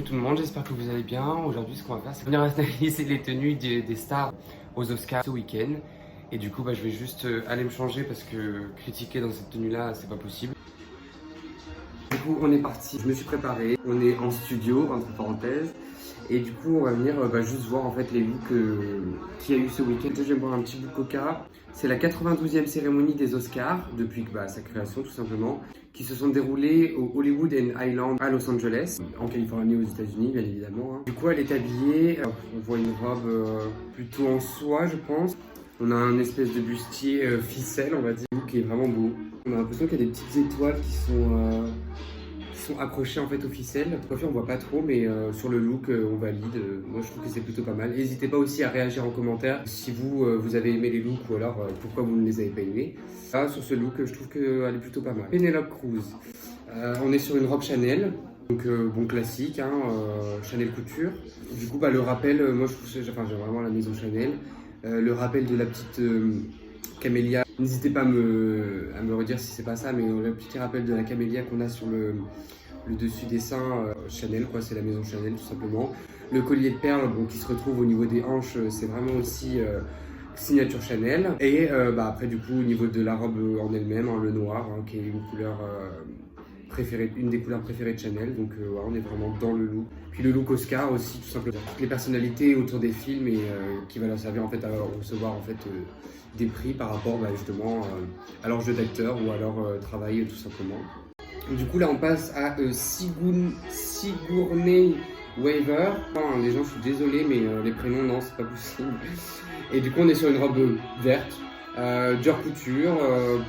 tout le monde, j'espère que vous allez bien. Aujourd'hui, ce qu'on va faire, c'est venir analyser les tenues des stars aux Oscars ce week-end. Et du coup, je vais juste aller me changer parce que critiquer dans cette tenue-là, c'est pas possible. Du coup, on est parti, je me suis préparé, on est en studio, entre parenthèses. Et du coup, on va venir juste voir en fait les looks qu'il y a eu ce week-end. Je vais boire un petit bout de coca. C'est la 92e cérémonie des Oscars, depuis sa création tout simplement, qui se sont déroulées au Hollywood and Island à Los Angeles, en Californie aux États-Unis bien évidemment. Du coup, elle est habillée, on voit une robe plutôt en soie je pense. On a un espèce de bustier ficelle on va dire, qui est vraiment beau. On a l'impression qu'il y a des petites étoiles qui sont accrochés en fait aux ficelles. La coiffure on voit pas trop mais sur le look on valide. Moi je trouve que c'est plutôt pas mal. N'hésitez pas aussi à réagir en commentaire si vous avez aimé les looks ou alors pourquoi vous ne les avez pas aimés. Là sur ce look je trouve qu'elle est plutôt pas mal. Penelope Cruz. On est sur une robe Chanel. Donc bon classique, Chanel couture. Du coup le rappel, moi je trouve j'aime vraiment la maison Chanel. Le rappel de la petite camélia. N'hésitez pas à me redire si c'est pas ça, mais le petit rappel de la camélia qu'on a sur le dessus des seins, Chanel, quoi, c'est la maison Chanel tout simplement. Le collier de perles qui se retrouve au niveau des hanches, c'est vraiment aussi signature Chanel. Et après du coup au niveau de la robe en elle-même, le noir, qui est une couleur préférée, une des couleurs préférées de Chanel, donc on est vraiment dans le look. Puis le look Oscar aussi tout simplement. Toutes les personnalités autour des films et qui va leur servir en fait à recevoir en fait des prix par rapport justement à leur jeu d'acteur ou à leur travail tout simplement. Du coup là on passe à Sigourney Weaver. Les gens je suis désolé mais les prénoms non c'est pas possible. Et du coup on est sur une robe verte. Dure couture,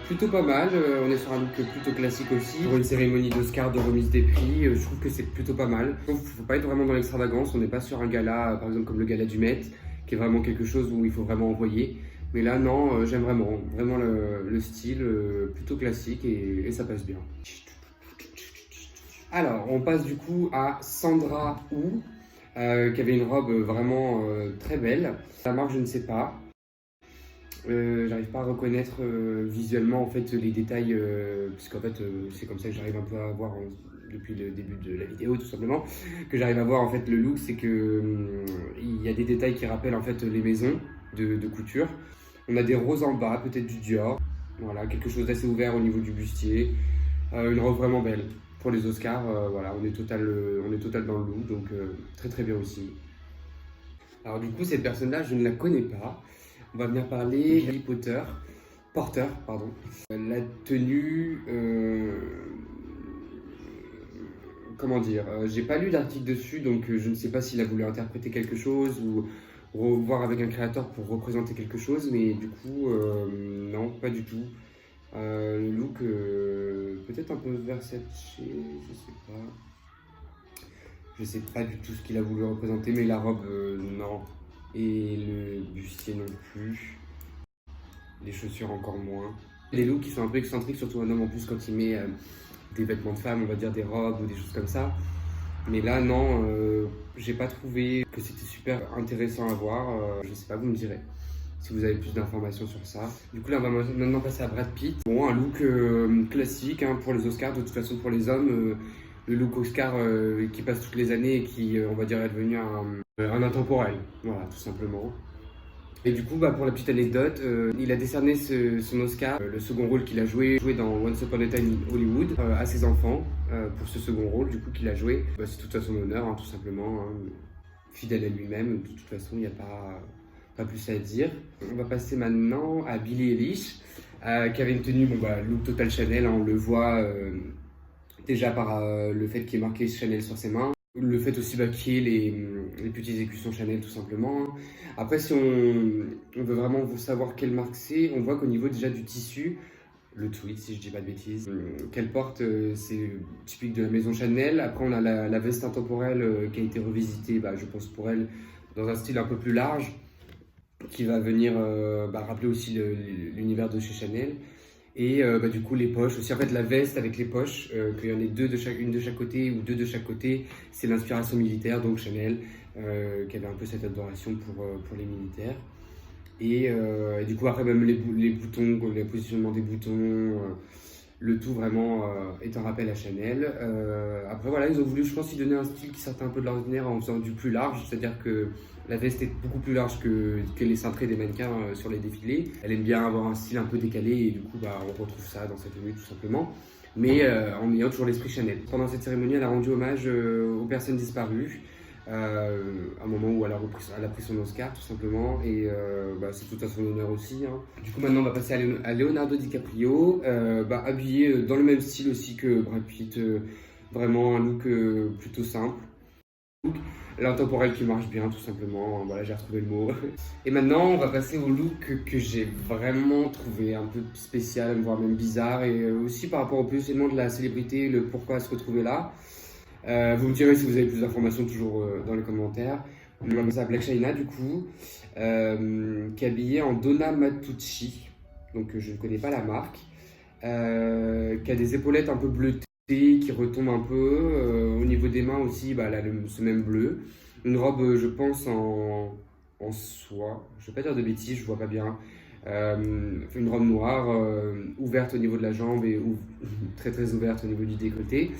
plutôt pas mal, on est sur un look plutôt classique aussi. Pour une cérémonie d'Oscar de remise des prix, je trouve que c'est plutôt pas mal. Il ne faut pas être vraiment dans l'extravagance, on n'est pas sur un gala, par exemple comme le gala du Met, qui est vraiment quelque chose où il faut vraiment envoyer. Mais là non, j'aime vraiment le style, plutôt classique et ça passe bien. Alors, on passe du coup à Sandra Oh, qui avait une robe vraiment très belle. La marque, je ne sais pas. J'arrive pas à reconnaître visuellement en fait les détails puisqu'en fait c'est comme ça que j'arrive un peu à voir depuis le début de la vidéo tout simplement que j'arrive à voir en fait le look, c'est que il y a des détails qui rappellent en fait les maisons de couture. On a des roses en bas, peut-être du Dior, voilà, quelque chose d'assez ouvert au niveau du bustier, une robe vraiment belle pour les Oscars, voilà, on est total dans le look, donc très très bien aussi. Alors du coup cette personne là je ne la connais pas. On va venir parler Harry Potter, pardon. La tenue, comment dire, j'ai pas lu d'article dessus, donc je ne sais pas s'il a voulu interpréter quelque chose ou revoir avec un créateur pour représenter quelque chose, mais du coup, non, pas du tout. Le look, peut-être un peu Versace, je sais pas. Je sais pas du tout ce qu'il a voulu représenter, mais la robe, non. Et le bustier non plus. Les chaussures encore moins. Les looks qui sont un peu excentriques, surtout un homme en plus quand il met des vêtements de femme, on va dire des robes ou des choses comme ça. Mais là, non, j'ai pas trouvé que c'était super intéressant à voir. Je sais pas, vous me direz si vous avez plus d'informations sur ça. Du coup, là, on va maintenant passer à Brad Pitt. Bon, un look classique pour les Oscars. De toute façon, pour les hommes, le look Oscar qui passe toutes les années et qui, on va dire, est devenu un intemporel. Voilà, tout simplement. Et du coup, pour la petite anecdote, il a décerné son Oscar, le second rôle qu'il a joué dans Once Upon a Time in Hollywood, à ses enfants, pour ce second rôle du coup qu'il a joué. C'est tout à son honneur, tout simplement, fidèle à lui-même, de toute façon, il n'y a pas plus à dire. On va passer maintenant à Billie Eilish, qui avait une tenue, look total Chanel, on le voit déjà par le fait qu'il y ait marqué Chanel sur ses mains. Le fait aussi qu'il y ait les petits écussons Chanel tout simplement. Après si on veut vraiment savoir quelle marque c'est, on voit qu'au niveau déjà du tissu, le tweed si je dis pas de bêtises, qu'elle porte c'est typique de la maison Chanel. Après on a la veste intemporelle qui a été revisitée, je pense pour elle, dans un style un peu plus large, qui va venir rappeler aussi l'univers de chez Chanel. Et du coup les poches aussi, en fait la veste avec les poches, qu'il y en ait une de chaque côté ou deux de chaque côté, c'est l'inspiration militaire, donc Chanel, qui avait un peu cette adoration pour les militaires. Et du coup après même les boutons, le positionnement des boutons, Le tout vraiment est un rappel à Chanel. Après voilà, ils ont voulu, je pense, y donner un style qui sortait un peu de l'ordinaire en faisant du plus large, c'est-à-dire que la veste est beaucoup plus large que les cintrés des mannequins sur les défilés. Elle aime bien avoir un style un peu décalé et du coup bah, on retrouve ça dans cette tenue tout simplement, mais en ayant toujours l'esprit Chanel. Pendant cette cérémonie, elle a rendu hommage aux personnes disparues. À un moment où elle a pris son Oscar tout simplement, et bah, c'est tout à son honneur aussi, hein. Du coup maintenant on va passer à Leonardo DiCaprio, bah, habillé dans le même style aussi que Brad Pitt, vraiment un look plutôt simple, l'intemporel qui marche bien tout simplement, voilà, j'ai retrouvé le mot. Et maintenant on va passer au look que j'ai vraiment trouvé un peu spécial, voire même bizarre, et aussi par rapport au positionnement de la célébrité, le pourquoi se retrouver là. Vous me direz si vous avez plus d'informations toujours dans les commentaires. On va commencer à Blac Chyna du coup, qui est habillée en Donna Matucci, donc je ne connais pas la marque, qui a des épaulettes un peu bleutées, qui retombent un peu, au niveau des mains aussi, bah, elle a ce même bleu. Une robe, je pense, en soie, je ne vais pas dire de bêtises, je vois pas bien. Une robe noire ouverte au niveau de la jambe et très très ouverte au niveau du décolleté,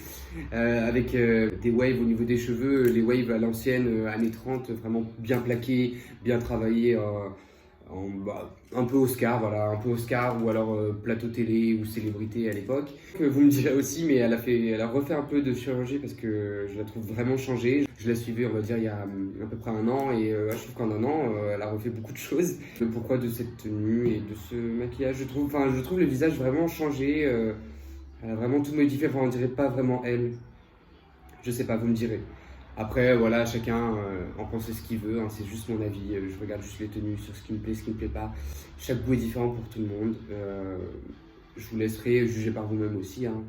avec des waves au niveau des cheveux, les waves à l'ancienne, années 30, vraiment bien plaqués, bien travaillés, bah, un peu Oscar, voilà, un peu Oscar ou alors plateau télé ou célébrité à l'époque. Vous me direz aussi, mais elle a refait un peu de chirurgie parce que je la trouve vraiment changée. Je la suivais, on va dire, il y a à peu près un an, et je trouve qu'en un an, elle a refait beaucoup de choses. Le pourquoi de cette tenue et de ce maquillage, je trouve le visage vraiment changé. Elle a vraiment tout modifié, enfin, on dirait pas vraiment elle. Je sais pas, vous me direz. Après, voilà, chacun en pense ce qu'il veut, hein, c'est juste mon avis. Je regarde juste les tenues sur ce qui me plaît, ce qui me plaît pas. Chaque goût est différent pour tout le monde. Je vous laisserai juger par vous-même aussi, hein.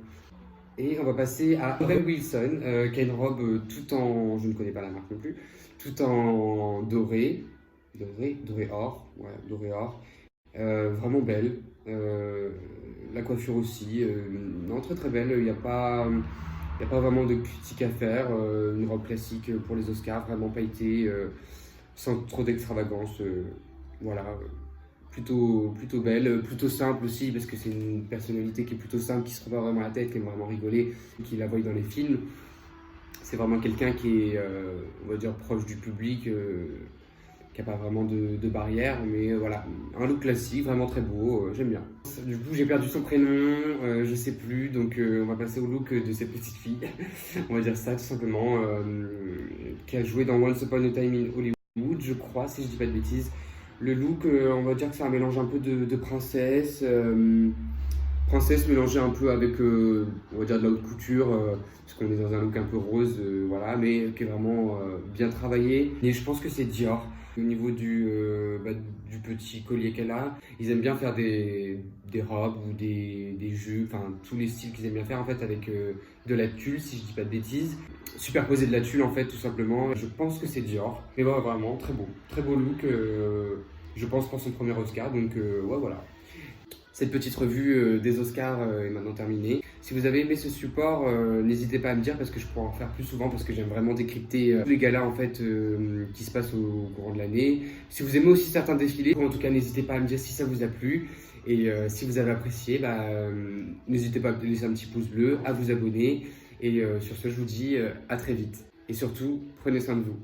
Et on va passer à Rebel Wilson, qui a une robe tout en, je ne connais pas la marque non plus, tout en doré or, ouais, doré or. Vraiment belle. La coiffure aussi, non, très très belle. Il n'y a pas vraiment de critique à faire. Une robe classique pour les Oscars, vraiment pailletée, sans trop d'extravagance. Voilà, plutôt belle, plutôt simple aussi, parce que c'est une personnalité qui est plutôt simple, qui se prend pas vraiment la tête, qui aime vraiment rigoler, qui la voit dans les films. C'est vraiment quelqu'un qui est, on va dire, proche du public, qui n'a pas vraiment de barrière, mais voilà, un look classique, vraiment très beau, j'aime bien. Du coup, j'ai perdu son prénom, je sais plus, donc on va passer au look de cette petite fille, on va dire ça tout simplement, qui a joué dans Once Upon a Time in Hollywood, je crois, si je dis pas de bêtises. Le look, on va dire que c'est un mélange un peu de princesse, princesse mélangée un peu avec, on va dire, de la haute couture, parce qu'on est dans un look un peu rose, voilà, mais qui est vraiment bien travaillé. Et je pense que c'est Dior. Au niveau du petit collier qu'elle a, ils aiment bien faire des robes ou des jupes, enfin tous les styles qu'ils aiment bien faire en fait avec de la tulle, si je dis pas de bêtises. Superposer de la tulle en fait, tout simplement. Je pense que c'est Dior. Mais ouais, vraiment, très beau look, je pense pour son premier Oscar, donc ouais, voilà. Cette petite revue des Oscars est maintenant terminée. Si vous avez aimé ce support, n'hésitez pas à me dire parce que je pourrais en faire plus souvent parce que j'aime vraiment décrypter tous les galas en fait qui se passent au courant de l'année. Si vous aimez aussi certains défilés, en tout cas n'hésitez pas à me dire si ça vous a plu, et si vous avez apprécié, bah, n'hésitez pas à laisser un petit pouce bleu, à vous abonner, et sur ce je vous dis à très vite et surtout prenez soin de vous.